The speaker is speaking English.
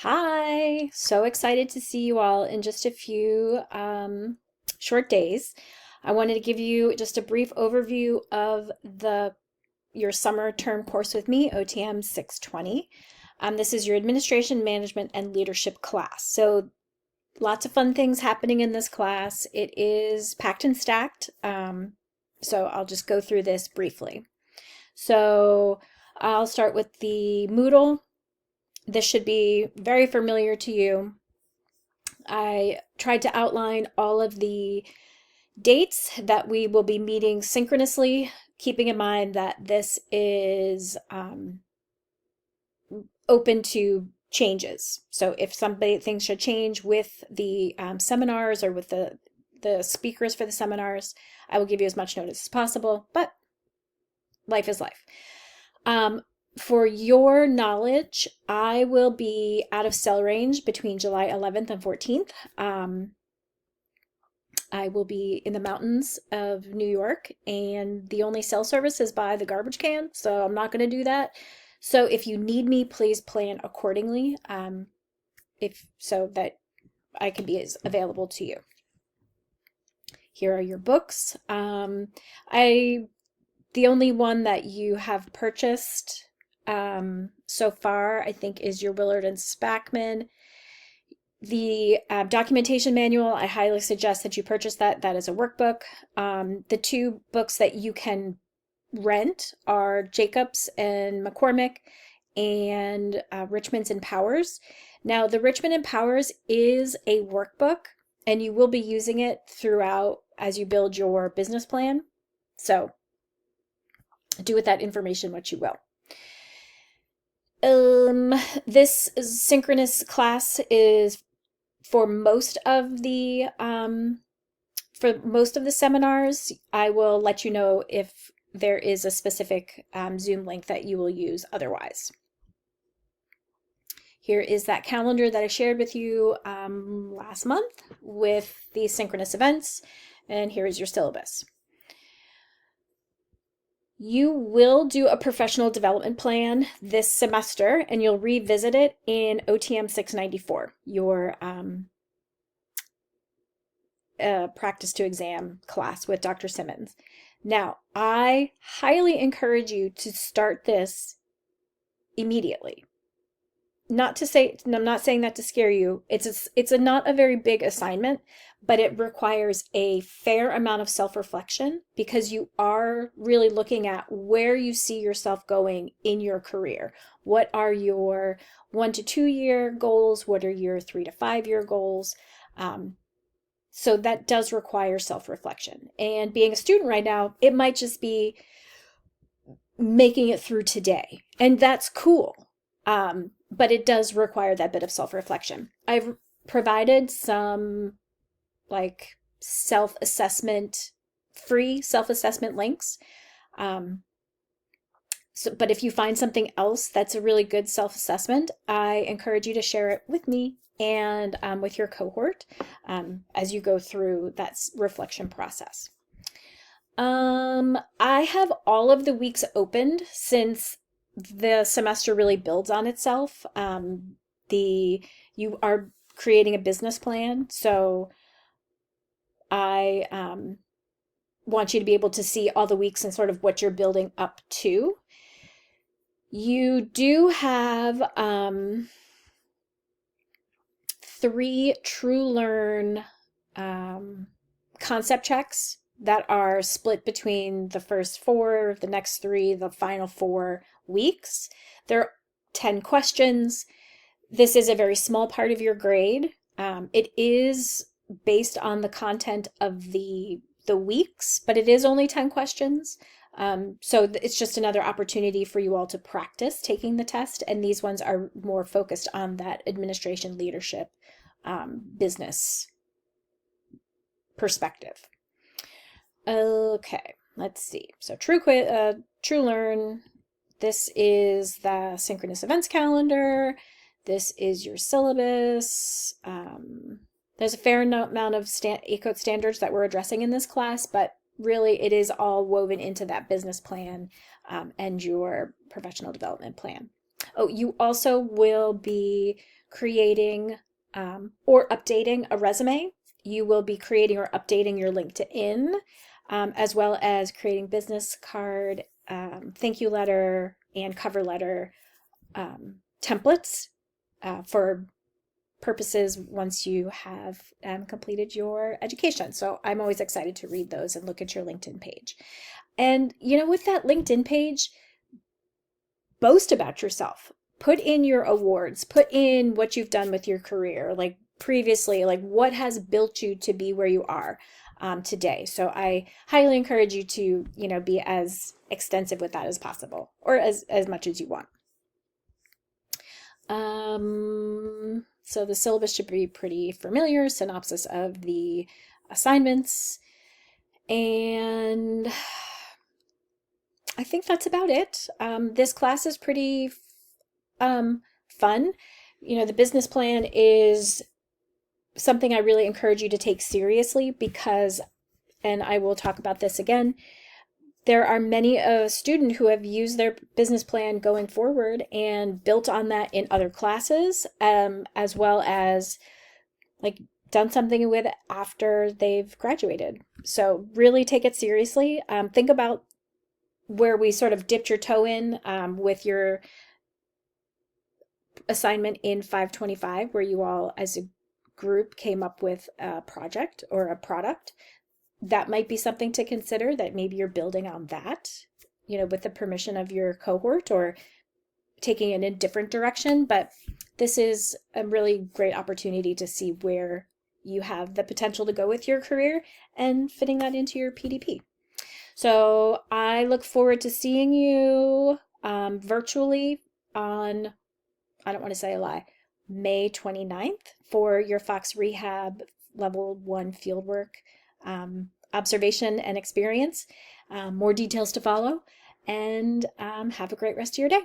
Hi, so excited to see you all in just a few short days. I wanted to give you just a brief overview of your summer term course with me, OTM 620. This is your administration, management, and leadership class. So lots of fun things happening in this class. It is packed and stacked. So I'll just go through this briefly. So I'll start with the Moodle. This should be very familiar to you. I tried to outline all of the dates that we will be meeting synchronously, keeping in mind that this is open to changes. So if things should change with the seminars or with the speakers for the seminars, I will give you as much notice as possible, but life is life. For your knowledge, I will be out of cell range between July 11th and 14th. I will be in the mountains of New York, and the only cell service is by the garbage can, so I'm not going to do that. So if you need me, please plan accordingly, so that I can be as available to you. Here are your books. The only one that you have purchased so far, I think, is your Willard and Spackman. The documentation manual, I highly suggest that you purchase that. That is a workbook. The two books that you can rent are Jacobs and McCormick and Richmond's and Powers. Now, the Richmond and Powers is a workbook, and you will be using it throughout as you build your business plan. So do with that information what you will. This synchronous class is for most of the seminars. I will let you know if there is a specific Zoom link that you will use otherwise. Here is that calendar that I shared with you last month with the synchronous events, and here is your syllabus. You will do a professional development plan this semester, and you'll revisit it in OTM 694, your practice to exam class with Dr. Simmons. Now, I highly encourage you to start this immediately. I'm not saying that to scare you. It's not a very big assignment, but it requires a fair amount of self-reflection because you are really looking at where you see yourself going in your career. What are your 1 to 2 year goals? What are your 3 to 5 year goals? So that does require self-reflection. And being a student right now, it might just be making it through today, and that's cool. But it does require that bit of self-reflection. I've provided some free self-assessment links. But if you find something else that's a really good self-assessment, I encourage you to share it with me and with your cohort as you go through that reflection process. I have all of the weeks opened since the semester really builds on itself. You are creating a business plan, so I want you to be able to see all the weeks and sort of what you're building up to. You do have 3 TrueLearn concept checks that are split between the first 4, the next 3, the final 4 weeks. There are 10 questions. This is a very small part of your grade. It is based on the content of the weeks, but it is only 10 questions. So it's just another opportunity for you all to practice taking the test, and these ones are more focused on that administration, leadership, business perspective. Okay, let's see. So TrueLearn, this is the synchronous events calendar. This is your syllabus. There's a fair amount of ACOT standards that we're addressing in this class, but really it is all woven into that business plan and your professional development plan. Oh, you also will be creating or updating a resume. You will be creating or updating your LinkedIn, as well as creating business card, thank you letter, and cover letter templates for purposes once you have completed your education. So I'm always excited to read those and look at your LinkedIn page. And, with that LinkedIn page, boast about yourself. Put in your awards, put in what you've done with your career, like previously, like what has built you to be where you are today. So I highly encourage you to, be as extensive with that as possible, or as much as you want. So the syllabus should be pretty familiar, synopsis of the assignments, and I think that's about it. This class is pretty fun. The business plan is something I really encourage you to take seriously because, and I will talk about this again, there are many a student who have used their business plan going forward and built on that in other classes, as well as like done something with it after they've graduated. So really take it seriously. Think about where we sort of dipped your toe in with your assignment in 525, where you all as a group came up with a project or a product. That might be something to consider, that maybe you're building on that, with the permission of your cohort, or taking it in a different direction. But this is a really great opportunity to see where you have the potential to go with your career and fitting that into your PDP. So I look forward to seeing you virtually on, I don't want to say a lie, May 29th for your Fox Rehab Level 1 fieldwork observation and experience. More details to follow, and have a great rest of your day.